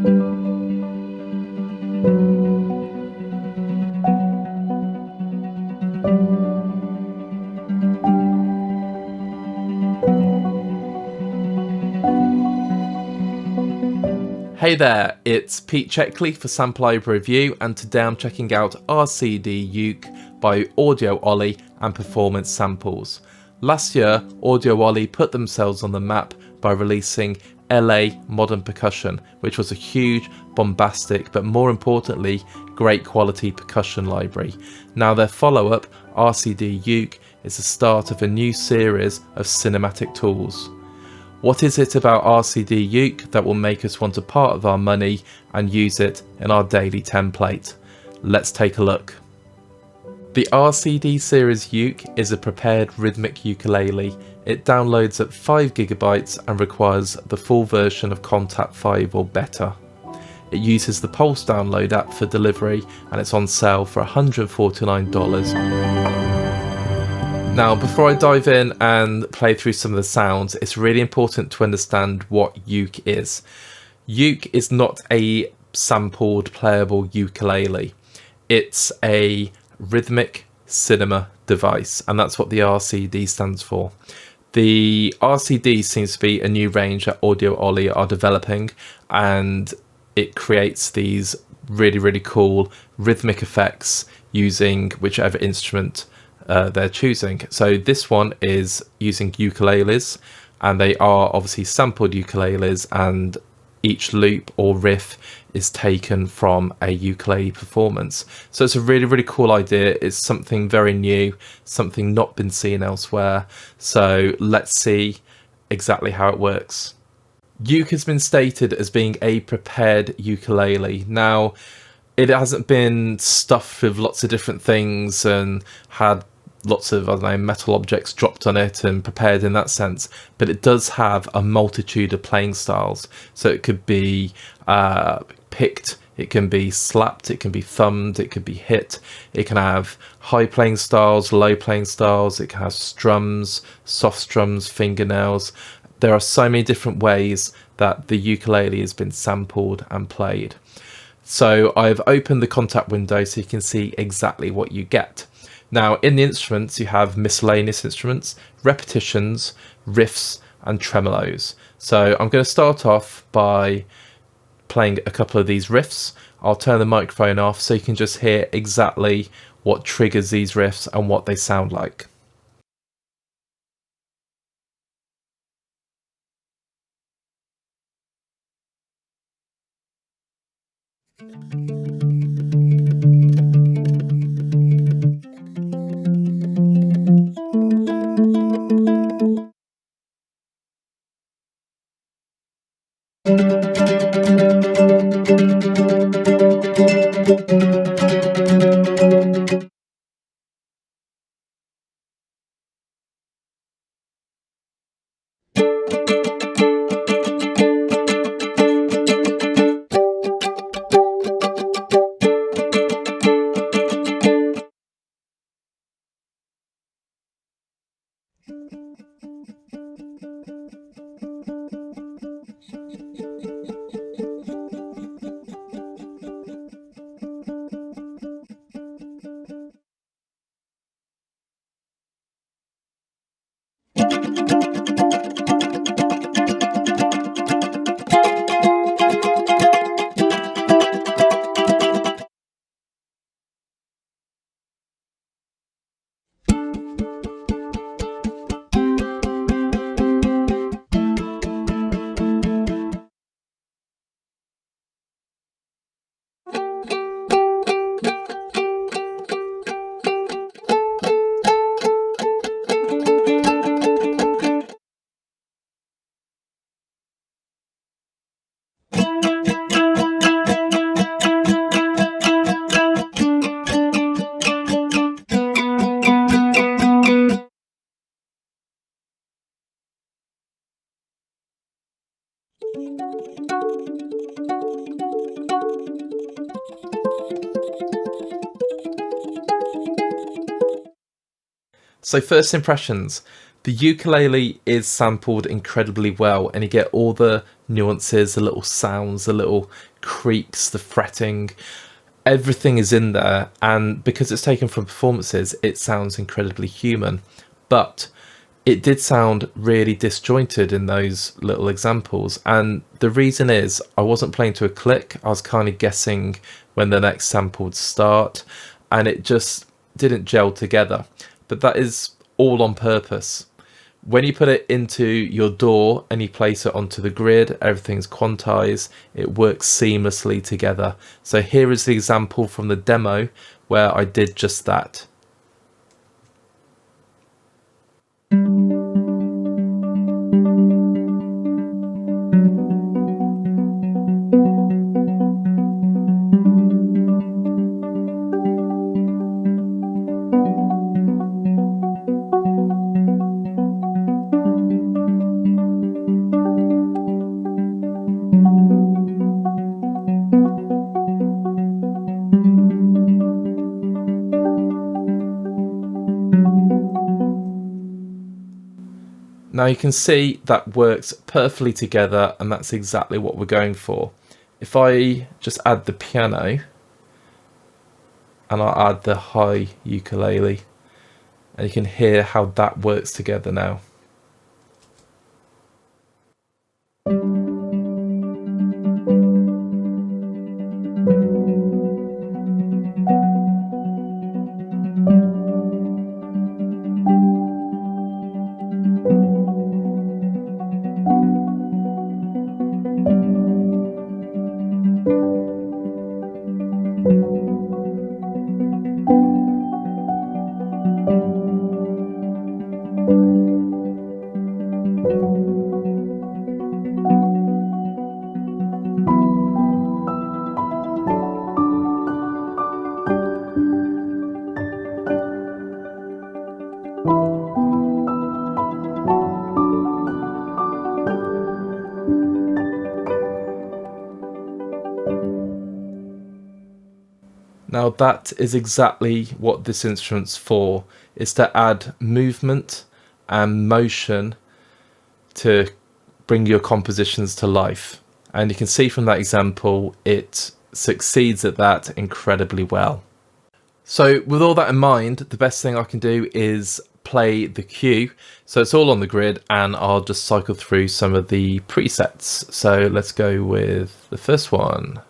Hey there, it's Pete Checkley for Sample Library Review, and today I'm checking out RCD UKE by Ollie and Performance Samples. Last year, Ollie put themselves on the map by releasing Modern Percussion, which was a huge, bombastic, but more importantly, great quality percussion library. Now their follow-up, RCD UKE, is the start of a new series of cinematic tools. What is it about RCD UKE that will make us want to part of our money and use it in our daily template? Let's take a look. The RCD series UKE is a prepared rhythmic ukulele. It downloads at 5 GB and requires the full version of Contact 5 or better. It uses the Pulse download app for delivery, and it's on sale for $149. Now, before I dive in and play through some of the sounds, it's really important to understand what UKE is. UKE is not a sampled playable ukulele. It's a rhythmic cinema device, and that's what the RCD stands for. The RCD seems to be a new range that Ollie are developing, and it creates these really cool rhythmic effects using whichever instrument they're choosing. So this one is using ukuleles, and they are obviously sampled ukuleles, and each loop or riff is taken from a ukulele performance. So it's a really cool idea. It's something very new, something not been seen elsewhere. So let's see exactly how it works. UKE has been stated as being a prepared ukulele. Now, it hasn't been stuffed with lots of different things and had lots of, I don't know, metal objects dropped on it and prepared in that sense, but it does have a multitude of playing styles. So it could be picked, it can be slapped, it can be thumbed, it could be hit. It can have high playing styles, low playing styles, it can have strums, soft strums, fingernails. There are so many different ways that the ukulele has been sampled and played. So I've opened the contact window so you can see exactly what you get. Now, in the instruments, you have miscellaneous instruments, repetitions, riffs, and tremolos. So I'm going to start off by playing a couple of these riffs. I'll turn the microphone off so you can just hear exactly what triggers these riffs and what they sound like. So first impressions, the ukulele is sampled incredibly well, and you get all the nuances, the little sounds, the little creaks, the fretting. Everything is in there, and because it's taken from performances, it sounds incredibly human. But it did sound really disjointed in those little examples, and the reason is I wasn't playing to a click. I was kind of guessing when the next sample would start, and it just didn't gel together. But that is all on purpose. When you put it into your DAW and you place it onto the grid, everything's quantized, it works seamlessly together. So here is the example from the demo where I did just that. Now you can see that works perfectly together, and that's exactly what we're going for. If I just add the piano and I'll add the high ukulele, and you can hear how that works together now. Now that is exactly what this instrument's for, is to add movement and motion to bring your compositions to life. And you can see from that example, it succeeds at that incredibly well. So with all that in mind, the best thing I can do is play the cue. So it's all on the grid, and I'll just cycle through some of the presets. So let's go with the first one.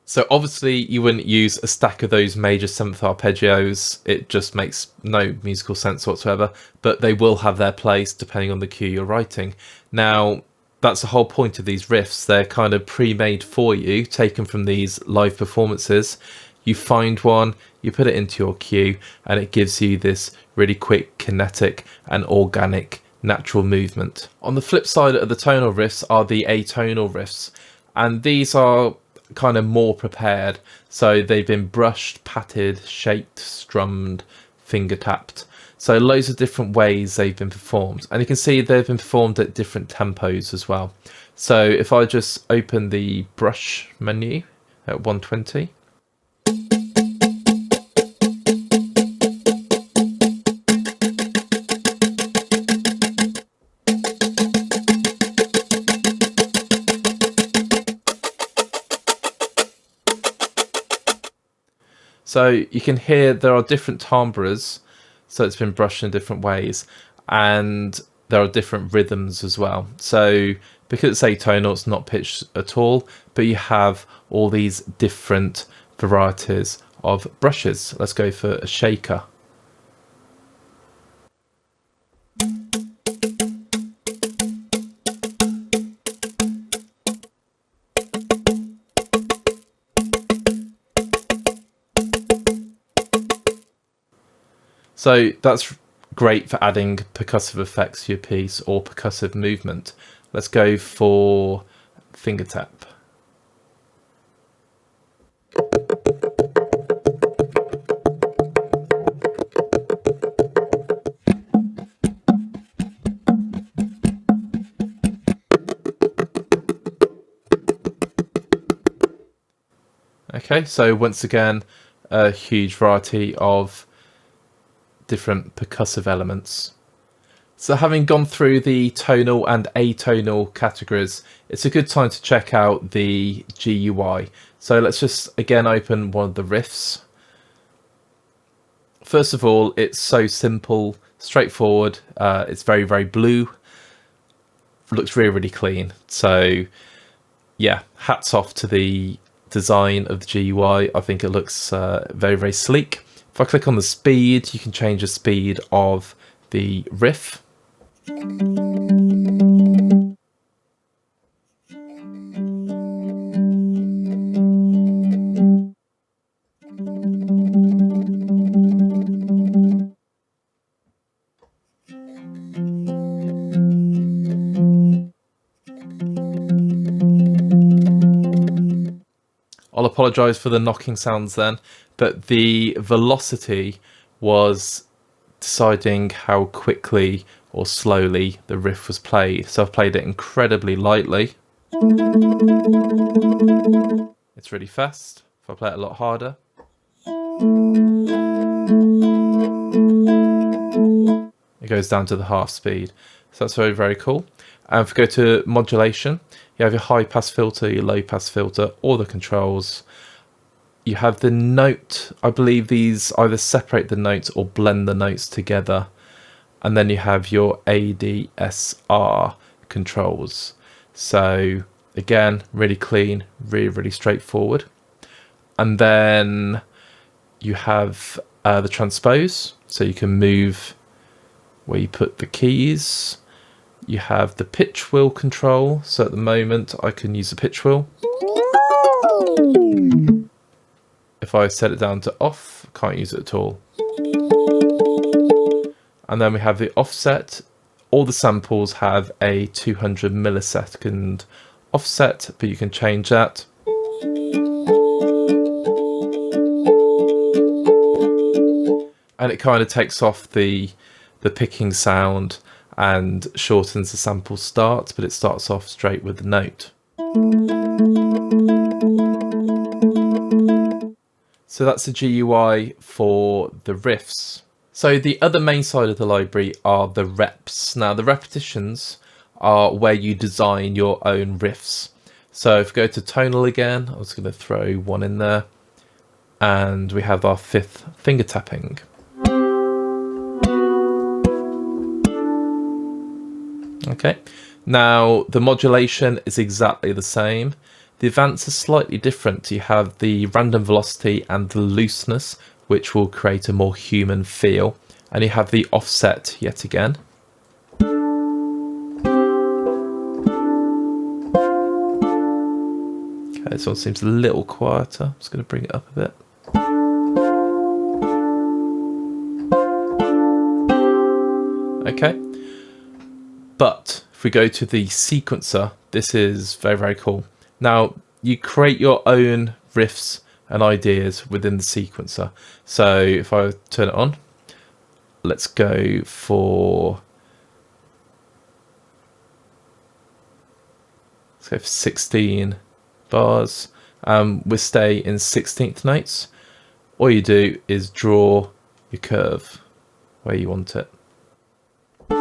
So obviously you wouldn't use a stack of those major 7th arpeggios, it just makes no musical sense whatsoever, but they will have their place depending on the cue you're writing. Now, that's the whole point of these riffs, they're kind of pre-made for you, taken from these live performances. You find one, you put it into your cue, and it gives you this really quick, kinetic and organic natural movement. On the flip side of the tonal riffs are the atonal riffs, and these are kind of more prepared, so they've been brushed, patted, shaped, strummed, finger tapped, so loads of different ways they've been performed, and you can see they've been performed at different tempos as well. So if I just open the brush menu at 120, so you can hear there are different timbres, so it's been brushed in different ways, and there are different rhythms as well. So because it's atonal, it's not pitched at all, but you have all these different varieties of brushes. Let's go for a shaker. So that's great for adding percussive effects to your piece or percussive movement. Let's go for finger tap. Okay, so once again, a huge variety of different percussive elements. So having gone through the tonal and atonal categories, it's a good time to check out the GUI. So let's just again open one of the riffs. First of all, it's so simple, straightforward. It's very, very blue. Looks really, really clean. So yeah, hats off to the design of the GUI. I think it looks very, very sleek. If I click on the speed, you can change the speed of the riff. I'll apologise for the knocking sounds then, but the velocity was deciding how quickly or slowly the riff was played. So I've played it incredibly lightly. It's really fast. If I play it a lot harder. It goes down to the half speed. So that's very, very cool. And if we go to modulation, you have your high pass filter, your low pass filter, all the controls. You have the note. I believe these either separate the notes or blend the notes together. And then you have your ADSR controls. So again, really clean, really, really straightforward. And then you have the transpose. So you can move where you put the keys. You have the pitch wheel control. So at the moment I can use the pitch wheel. If I set it down to off, I can't use it at all. And then we have the offset. All the samples have a 200 millisecond offset, but you can change that. And it kind of takes off the picking sound and shortens the sample start, but it starts off straight with the note. So that's the GUI for the riffs. So the other main side of the library are the reps. Now the repetitions are where you design your own riffs. So if we go to tonal again, I was going to throw one in there, and we have our fifth finger tapping. Okay, now the modulation is exactly the same. The advance is slightly different. You have the random velocity and the looseness, which will create a more human feel. And you have the offset yet again. Okay, this one seems a little quieter. I'm just going to bring it up a bit. Okay. But if we go to the sequencer, this is very, very cool. Now, you create your own riffs and ideas within the sequencer. So if I turn it on, let's go for Let's go for 16 bars. We'll stay in 16th notes. All you do is draw your curve where you want it. So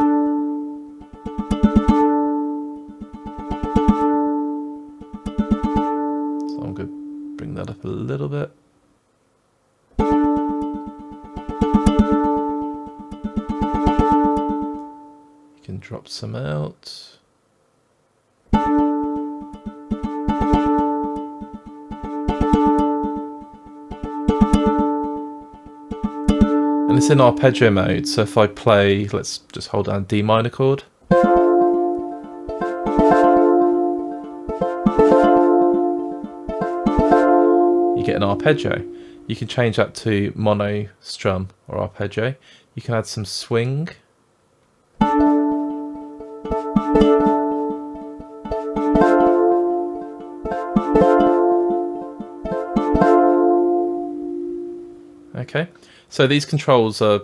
I'm going to bring that up a little bit. You can drop some out. And it's in arpeggio mode, so if I play, let's just hold down D minor chord. You get an arpeggio. You can change that to mono strum or arpeggio. You can add some swing. Okay, so these controls are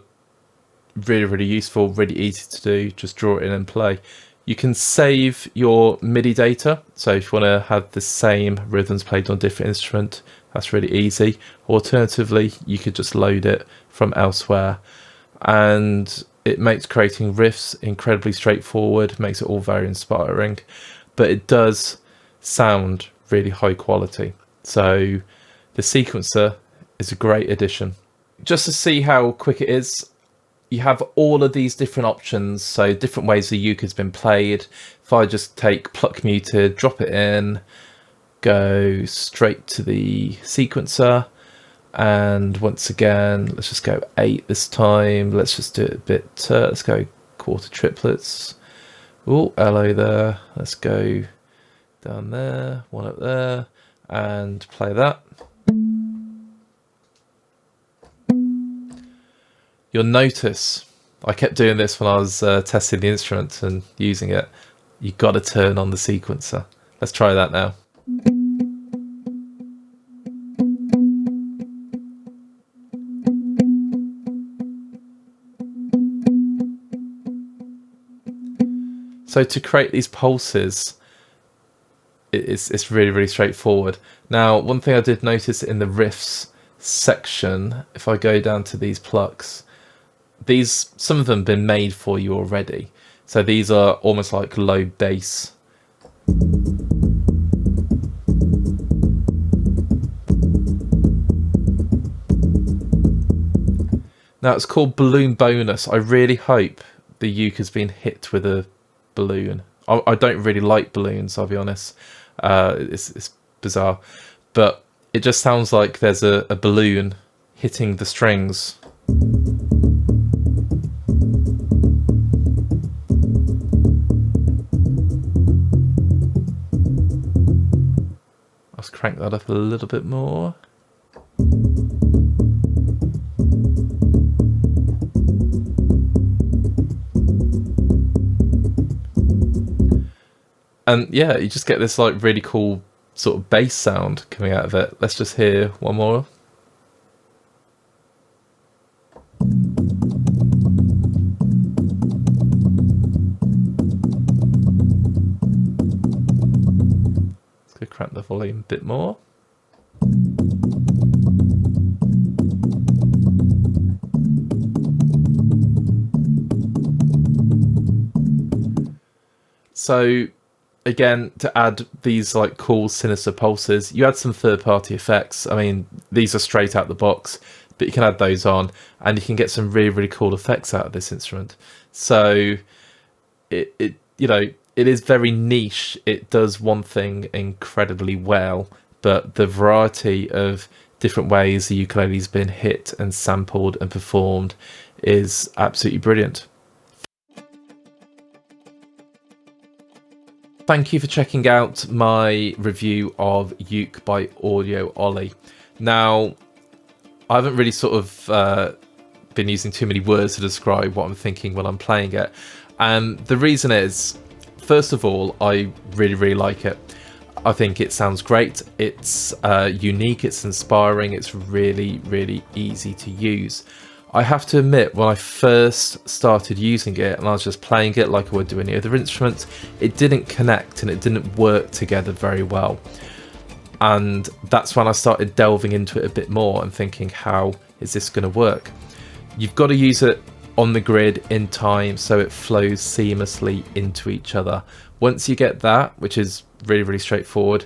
really useful, really easy to do. Just draw it in and play. You can save your MIDI data, so if you want to have the same rhythms played on a different instrument, that's really easy. Alternatively, you could just load it from elsewhere, and it makes creating riffs incredibly straightforward, makes it all very inspiring, but it does sound really high quality. So the sequencer is a great addition. Just to see how quick it is, you have all of these different options, so different ways the uke has been played. If I just take pluck muted, drop it in, go straight to the sequencer, and once again, let's just go 8 this time. Let's just do it a bit, let's go quarter triplets. Oh, hello there. Let's go down there, one up there, and play that. You'll notice, I kept doing this when I was testing the instrument and using it. You've got to turn on the sequencer. Let's try that now. So to create these pulses, it's really straightforward. Now, one thing I did notice in the riffs section, if I go down to these plucks, some of them have been made for you already. So these are almost like low bass. Now it's called balloon bonus. I really hope the uke has been hit with a balloon. I don't really like balloons, I'll be honest. It's bizarre, but it just sounds like there's a balloon hitting the strings. Let's crank that up a little bit more. And yeah, you just get this like really cool sort of bass sound coming out of it. Let's just hear one more. Let's go crank the volume a bit more. So again, to add these like cool sinister pulses, you add some third-party effects. I mean, these are straight out the box, but you can add those on and you can get some really cool effects out of this instrument. So it you know, it is very niche. It does one thing incredibly well, but the variety of different ways the ukulele's been hit and sampled and performed is absolutely brilliant. Thank you for checking out my review of Uke by Audio Ollie. Now, I haven't really sort of been using too many words to describe what I'm thinking when I'm playing it. And the reason is, first of all, I really like it. I think it sounds great. It's unique, it's inspiring, it's really easy to use. I have to admit, when I first started using it and I was just playing it like I would do any other instrument, it didn't connect and it didn't work together very well. And that's when I started delving into it a bit more and thinking, how is this going to work? You've got to use it on the grid in time so it flows seamlessly into each other. Once you get that, which is really, really straightforward,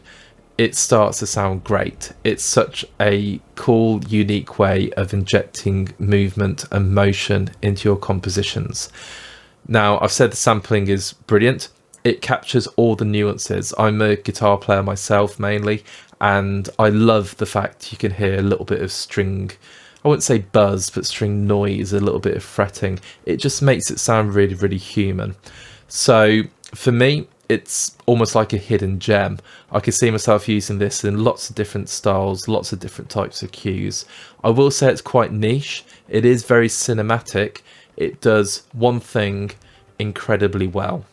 it starts to sound great. It's such a cool, unique way of injecting movement and motion into your compositions. Now, I've said the sampling is brilliant. It captures all the nuances. I'm a guitar player myself mainly, and I love the fact you can hear a little bit of string, I wouldn't say buzz, but string noise, a little bit of fretting. It just makes it sound really, really human. So for me, it's almost like a hidden gem. I can see myself using this in lots of different styles, lots of different types of cues. I will say it's quite niche. It is very cinematic. It does one thing incredibly well.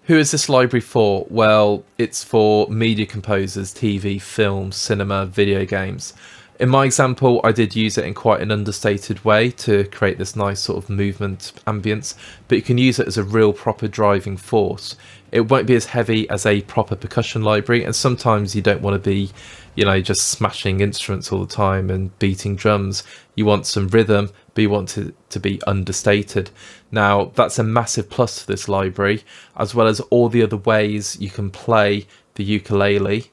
Who is this library for? Well, it's for media composers, TV, film, cinema, video games. In my example, I did use it in quite an understated way to create this nice sort of movement ambience, but you can use it as a real proper driving force. It won't be as heavy as a proper percussion library, and sometimes you don't want to be, you know, just smashing instruments all the time and beating drums. You want some rhythm, but you want it to be understated. Now, that's a massive plus to this library, as well as all the other ways you can play the ukulele.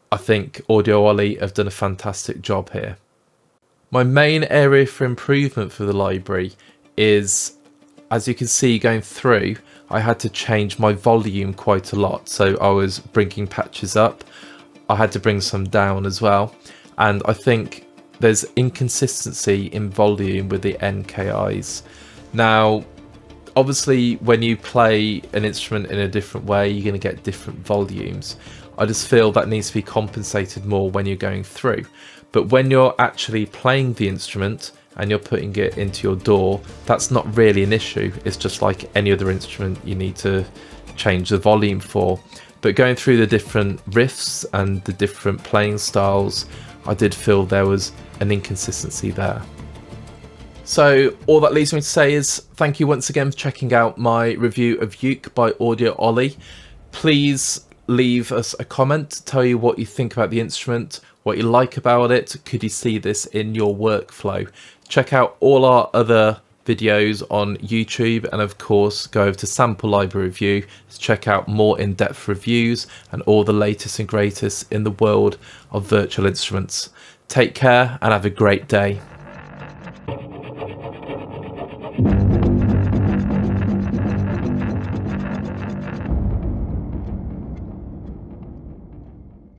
I think Audio Ollie have done a fantastic job here. My main area for improvement for the library is, as you can see going through, I had to change my volume quite a lot. So I was bringing patches up, I had to bring some down as well. And I think there's inconsistency in volume with the NKIs. Now, obviously, when you play an instrument in a different way, you're going to get different volumes. I just feel that needs to be compensated more when you're going through. But when you're actually playing the instrument and you're putting it into your DAW, that's not really an issue. It's just like any other instrument you need to change the volume for. But going through the different riffs and the different playing styles, I did feel there was an inconsistency there. So all that leaves me to say is thank you once again for checking out my review of Uke by Audio Ollie. Please leave us a comment, tell you what you think about the instrument, what you like about it. Could you see this in your workflow? Check out all our other videos on YouTube, and of course go over to Sample Library Review to check out more in-depth reviews and all the latest and greatest in the world of virtual instruments. Take care and have a great day.